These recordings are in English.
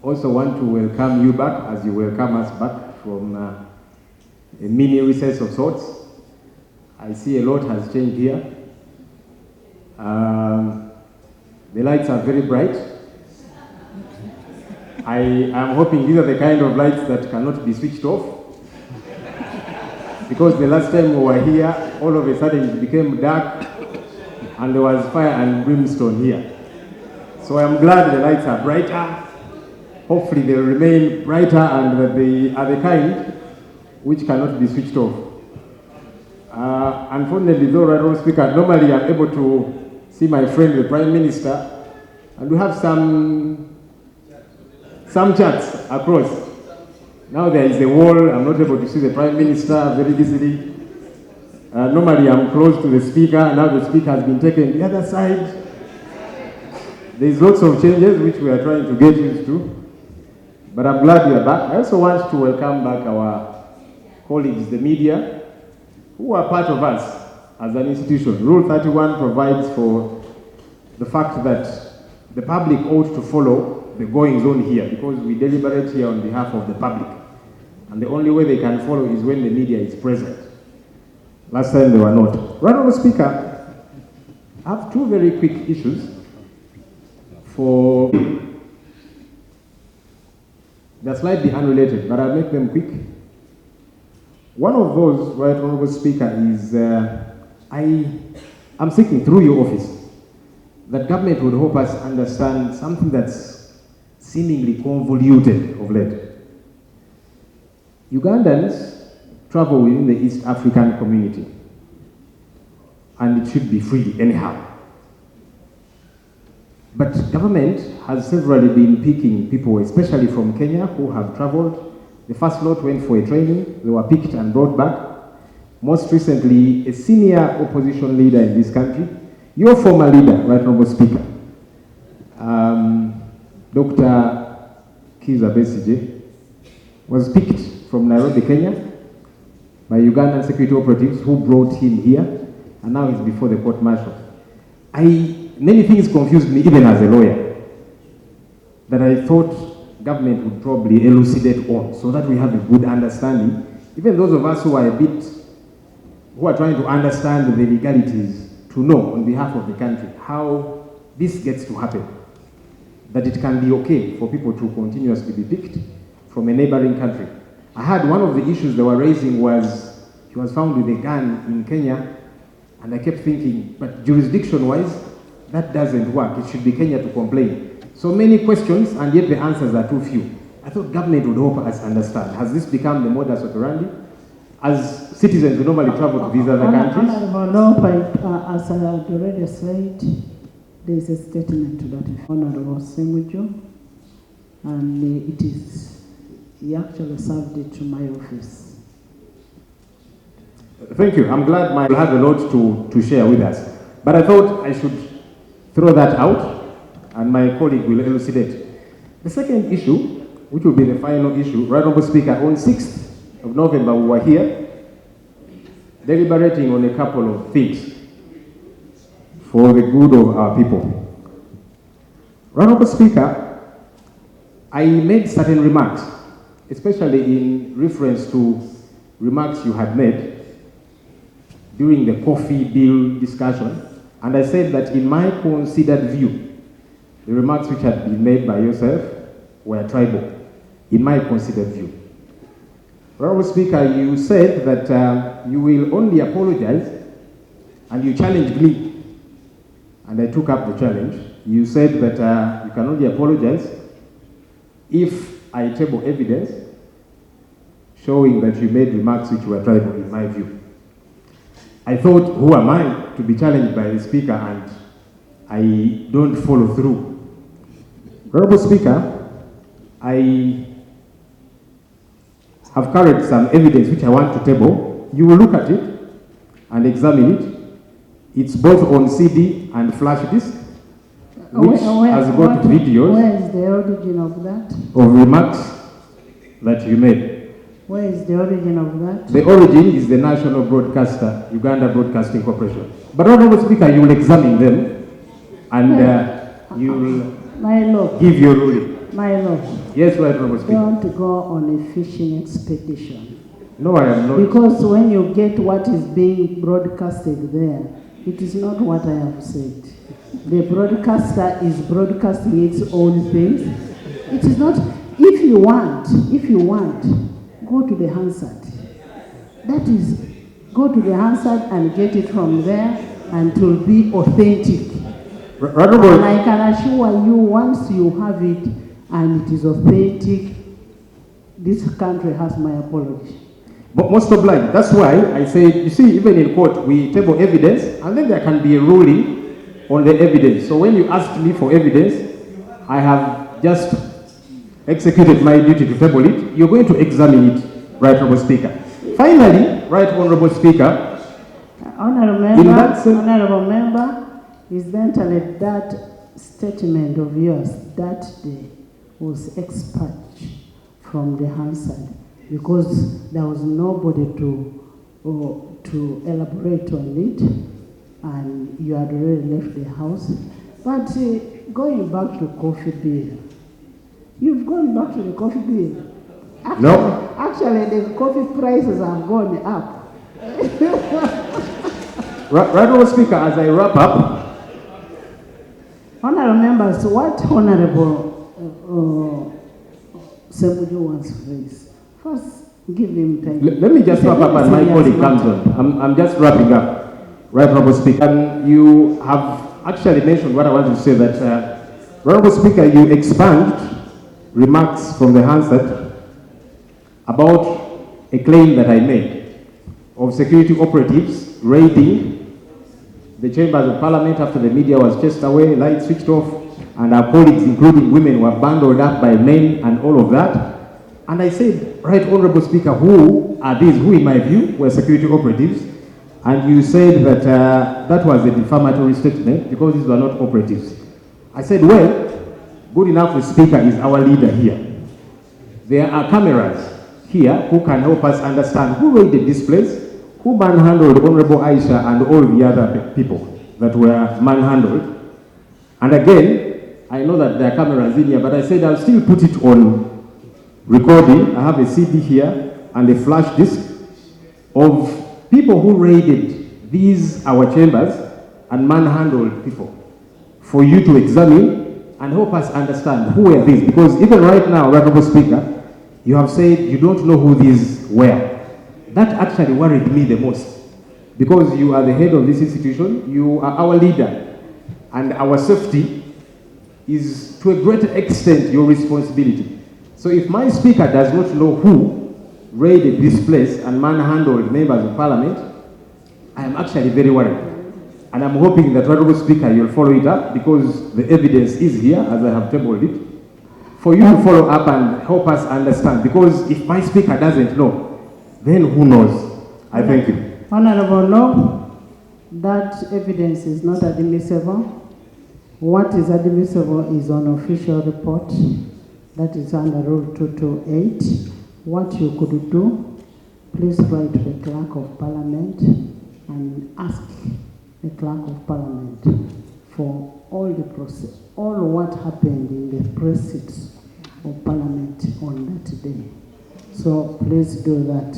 Also want to welcome you back as you welcome us back from a mini recess of sorts. I see a lot has changed here. The lights are very bright. I am hoping these are the kind of lights that cannot be switched off. Because the last time we were here, all of a sudden it became dark and there was fire and brimstone here. So I'm glad the lights are brighter. Hopefully they will remain brighter and that they are the kind which cannot be switched off. Unfortunately, though, Honorable Speaker, normally I'm able to see my friend, the Prime Minister, and we have some chats across. Now there is a wall, I'm not able to see the Prime Minister very easily. Normally I'm close to the Speaker, now the Speaker has been taken to the other side. There's lots of changes which we are trying to get used to. But I'm glad you are back. I also want to welcome back our colleagues, the media, who are part of us as an institution. Rule 31 provides for the fact that the public ought to follow the goings on here because we deliberate here on behalf of the public. And the only way they can follow is when the media is present. Last time they were not. Honorable Speaker, I have two very quick issues for... They're slightly unrelated, but I'll make them quick. One of those, Right Honorable Speaker, is I'm seeking through your office that government would help us understand something that's seemingly convoluted of late. Ugandans travel within the East African community, and it should be free anyhow. But government has severally been picking people, especially from Kenya, who have traveled. The first lot went for a training. They were picked and brought back. Most recently, a senior opposition leader in this country, your former leader, Right Honorable Speaker, Dr. Kizza Besigye, was picked from Nairobi, Kenya, by Ugandan security operatives who brought him here, and now he's before the court-martial. Many things confused me, even as a lawyer, that I thought government would probably elucidate on, so that we have a good understanding. Even those of us who are trying to understand the legalities, to know on behalf of the country how this gets to happen. That it can be okay for people to continuously be picked from a neighboring country. I heard one of the issues they were raising was he was found with a gun in Kenya, and I kept thinking, but jurisdiction-wise, that doesn't work. It should be Kenya to complain. So many questions, and yet the answers are too few. I thought government would help us understand. Has this become the modus operandi? As citizens, we normally travel to these other countries. As I had already said, there is a statement to that effect. Honorable Semujo, and he actually served it to my office. Thank you. I'm glad we'll have a lot to share with us. But I thought I should throw that out, and my colleague will elucidate. The second issue, which will be the final issue, Right Honorable Speaker, on 6th of November we were here deliberating on a couple of things for the good of our people. Right Honorable Speaker, I made certain remarks, especially in reference to remarks you had made during the coffee bill discussion. And I said that in my considered view, the remarks which had been made by yourself were tribal, in my considered view. Honorable Speaker, you said that you will only apologize, and you challenged me, and I took up the challenge. You said that you can only apologize if I table evidence showing that you made remarks which were tribal, in my view. I thought, who am I to be challenged by the Speaker, and I don't follow through. Honorable Speaker, I have carried some evidence which I want to table. You will look at it and examine it. It's both on CD and flash disk, which has got videos. Where is the origin of that? Of remarks that you made. Where is the origin of that? The origin is the national broadcaster, Uganda Broadcasting Corporation. But Honorable Speaker, you will examine them and you will give your ruling. My lord, Yes, Right Honorable Speaker. don't go on a fishing expedition. No, I am not. Because when you get what is being broadcasted there, it is not what I have said. The broadcaster is broadcasting its own things. It is not, if you want, go to the Hansard. That is, go to the Hansard and get it from there, and it will be authentic. And I can assure you, once you have it and it is authentic, this country has my apology. But most obliged. That's why I said, you see, even in court, we table evidence, and then there can be a ruling on the evidence. So when you asked me for evidence, I have just executed my duty to table it. You're going to examine it, Right Honorable Speaker. Finally, Right Honorable Speaker, Honorable Member, incidentally, that statement of yours that day was expunged from the Hansard because there was nobody to elaborate on it, and you had already left the house. But going back to coffee bill, you've gone back to the coffee bill. Actually, the coffee prices have gone up. Right Honorable Speaker, as I wrap up, Honorable members, what Honorable Semuju wants to raise? First, give him time. Let me just wrap up and my colleague comes on. I'm just wrapping up, Right Honorable Speaker. And you have actually mentioned what I wanted to say, that, Honorable Speaker, you expand remarks from the Hansard about a claim that I made of security operatives raiding the chambers of parliament after the media was chased away, lights switched off, and our colleagues, including women, were bundled up by men and all of that. And I said, Right Honorable Speaker, who are these? Who, in my view, were security operatives? And you said that that was a defamatory statement because these were not operatives. I said, well, good enough the Speaker is our leader here. There are cameras here who can help us understand who raided this place, who manhandled Honorable Aisha and all the other people that were manhandled. And again, I know that there are cameras in here, but I said I'll still put it on recording. I have a CD here and a flash disk of people who raided these, our chambers, and manhandled people for you to examine and help us understand who were these. Because even right now, Honorable Speaker, you have said you don't know who these were. That actually worried me the most, because you are the head of this institution, you are our leader, and our safety is to a great extent your responsibility. So if my Speaker does not know who raided this place and manhandled members of parliament, I am actually very worried. And I'm hoping that, Honorable Speaker, you'll follow it up, because the evidence is here, as I have tabled it, for you to follow up and help us understand. Because if my Speaker doesn't know, then who knows? I thank you. Honorable, no, that evidence is not admissible. What is admissible is an official report that is under Rule 228. What you could do, please write to the Clerk of Parliament and ask the Clerk of Parliament for all the process, all what happened in the precincts of Parliament on that day. So please do that.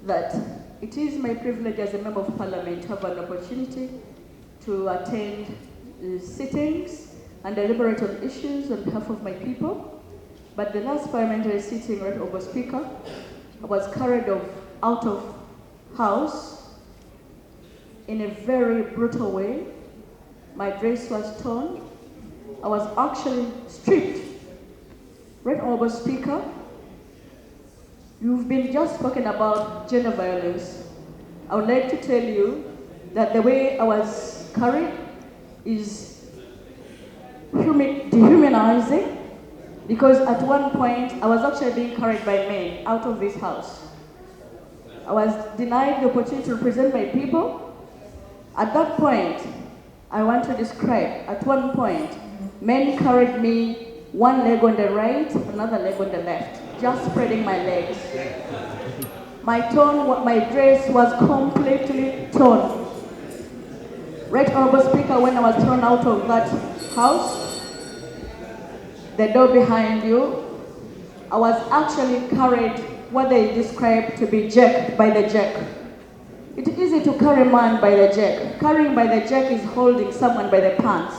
That it is my privilege as a member of Parliament to have an opportunity to attend sittings and deliberate on issues on behalf of my people. But the last parliamentary sitting, Right Honorable Speaker, I was carried out of house in a very brutal way. My dress was torn. I was actually stripped. Right Honorable Speaker, you've been just talking about gender violence. I would like to tell you that the way I was carried is dehumanizing, because at one point I was actually being carried by men out of this house. I was denied the opportunity to represent my people. At that point, I want to describe, at one point, men carried me one leg on the right, another leg on the left, just spreading my legs. My dress was completely torn. Right Honorable Speaker, when I was thrown out of that house, the door behind you, I was actually carried what they describe to be jerked by the jerk. It's easy to carry man by the jerk. Carrying by the jerk is holding someone by the pants.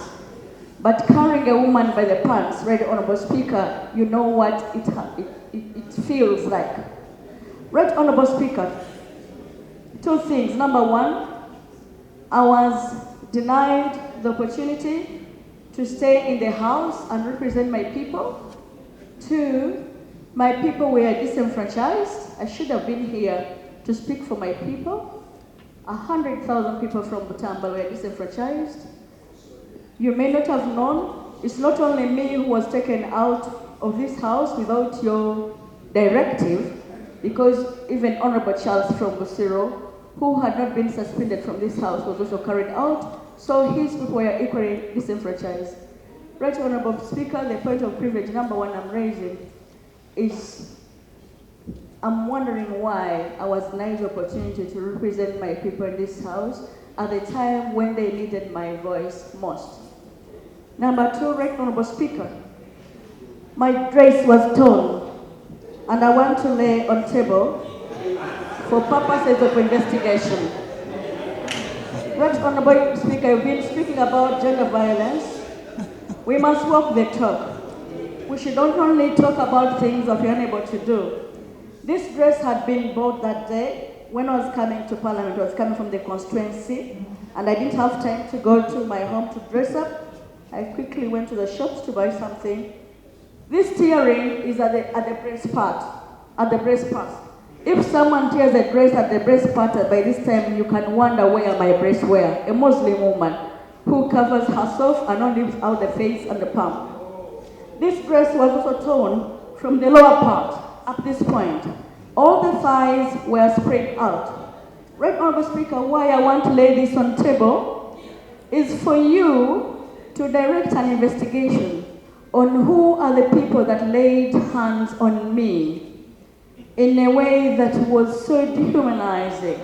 But carrying a woman by the pants, Right Honorable Speaker, you know what it feels like. Right Honorable Speaker, two things. Number one, I was denied the opportunity to stay in the House and represent my people. Two, my people were disenfranchised. I should have been here to speak for my people. 100,000 people from Butamba were disenfranchised. You may not have known, it's not only me who was taken out of this house without your directive, because even Honorable Charles from Busiro, who had not been suspended from this house, was also carried out, so his people were equally disenfranchised. Right Honorable Speaker, the point of privilege number one I'm raising is I'm wondering why I was denied the opportunity to represent my people in this house at the time when they needed my voice most. Number two, Right Honorable Speaker, my dress was torn and I want to lay on table for purposes of investigation. Right Honorable Speaker, you've been speaking about gender violence. We must walk the talk. We should not only talk about things that we are unable to do. This dress had been bought that day when I was coming to Parliament. I was coming from the constituency, and I didn't have time to go to my home to dress up. I quickly went to the shops to buy something. This tearing is at the breast part, If someone tears a dress at the breast part, by this time you can wonder where my breasts were. A Muslim woman who covers herself and only leaves out the face and the palm. This dress was also torn from the lower part at this point. All the thighs were spread out. Right Honorable Speaker, why I want to lay this on the table is for you to direct an investigation on who are the people that laid hands on me in a way that was so dehumanizing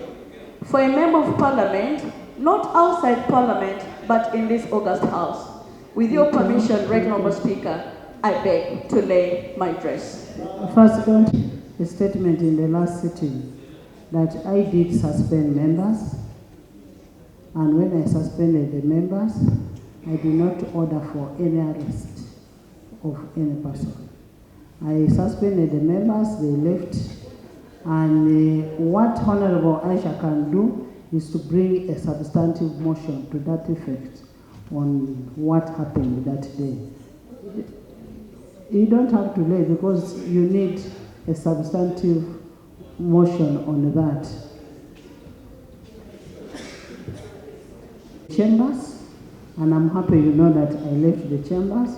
for a member of Parliament, not outside Parliament, but in this August House. With your permission, Right Honorable Speaker, I beg to lay my dress. First, a statement in the last sitting that I did suspend members, and when I suspended the members, I did not order for any arrest of any person. I suspended the members, they left, and what Honorable Aisha can do is to bring a substantive motion to that effect on what happened that day. You don't have to lay because you need a substantive motion on that. Chambers, and I'm happy you know that I left the chambers.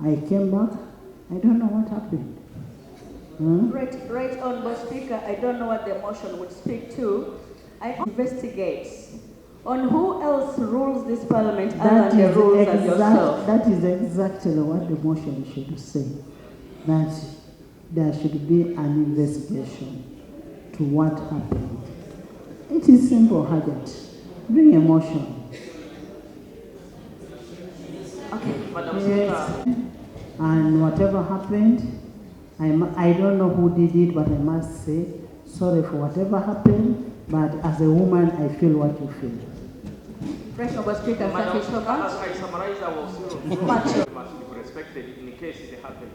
I came back. I don't know what happened. Right Honorable Speaker, I don't know what the motion would speak to. I investigate on who else rules this Parliament other than the rules of yourself. That is exactly what the motion should say. That there should be an investigation to what happened. It is simple, Harriet. Bring a motion. Okay, Madam Yes. Speaker. And whatever happened, I don't know who did it, but I must say, sorry for whatever happened, but as a woman, I feel what you feel. Right Honorable Speaker, thank you so much. As I summarize our must be respected in case it happens.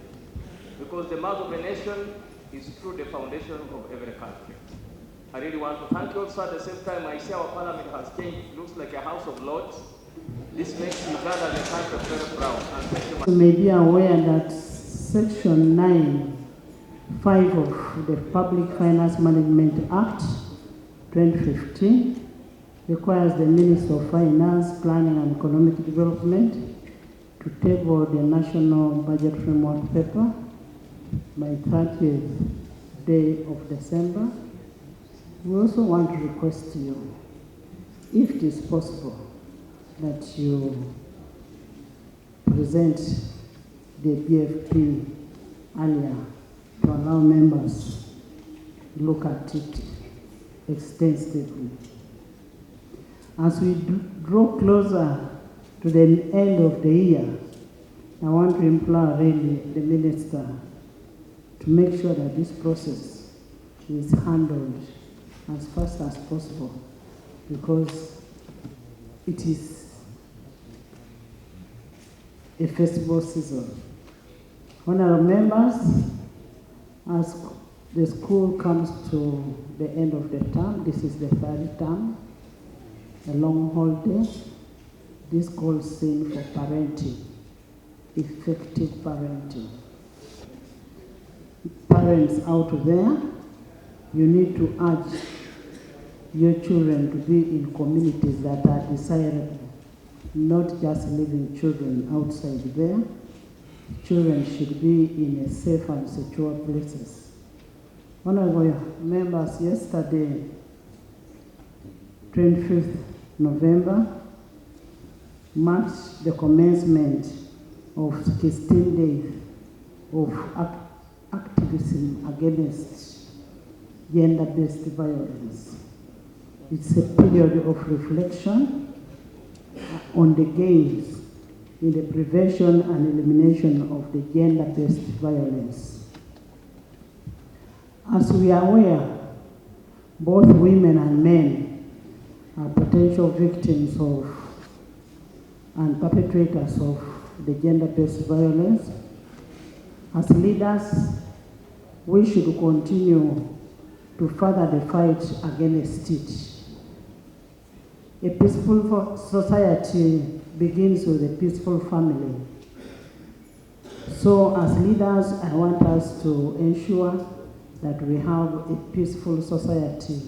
Because the mouth of a nation is through the foundation of every country. I really want to thank you also at the same time. I see our Parliament has changed. It looks like a House of Lords. This makes Uganda and the country very proud. And thank you. You may be aware that Section 9(5) of the Public Finance Management Act 2015 requires the Minister of Finance, Planning and Economic Development to table the National Budget Framework paper by 30th day of December. We also want to request you, if it is possible, that you present the BFP earlier to allow members to look at it extensively. As we draw closer to the end of the year, I want to implore really the minister to make sure that this process is handled as fast as possible, because it is a festival season. Honorable members, as the school comes to the end of the term, this is the third term, a long holiday, this calls in for parenting, effective parenting. Parents out there, you need to urge your children to be in communities that are desirable, not just leaving children outside there. Children should be in a safe and secure places. Honorable members, yesterday, 25th November, marked the commencement of 16 days of activism against gender-based violence. It's a period of reflection on the gains in the prevention and elimination of the gender-based violence. As we are aware, both women and men are potential victims of and perpetrators of the gender-based violence. As leaders, we should continue to further the fight against it. A peaceful society begins with a peaceful family. So as leaders, I want us to ensure that we have a peaceful society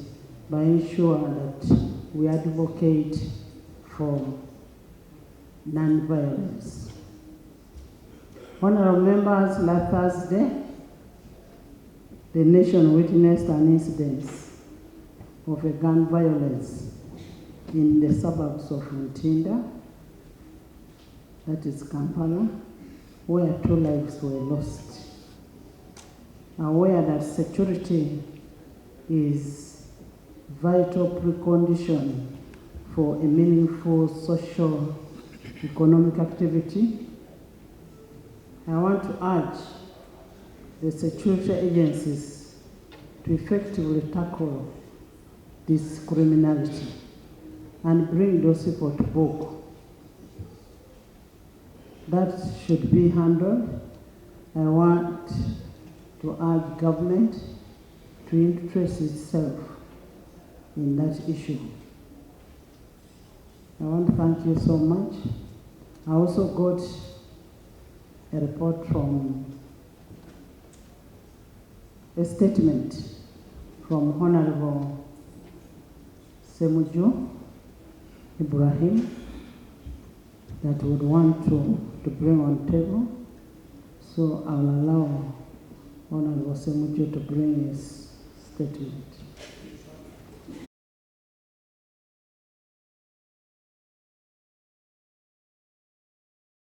by ensuring that we advocate for non-violence. Honorable members, last Thursday, the nation witnessed an incident of a gun violence in the suburbs of Mutinda, that is Kampala, where 2 lives were lost. Aware that security is vital precondition for a meaningful social economic activity, I want to urge the security agencies to effectively tackle this criminality and bring those people to book. That should be handled. I want to urge government to interest itself in that issue. I want to thank you so much. I also got a report from a statement from Honorable Semujo Ibrahim that would want to bring on table. So I'll allow Honorable Semujo to bring his statement.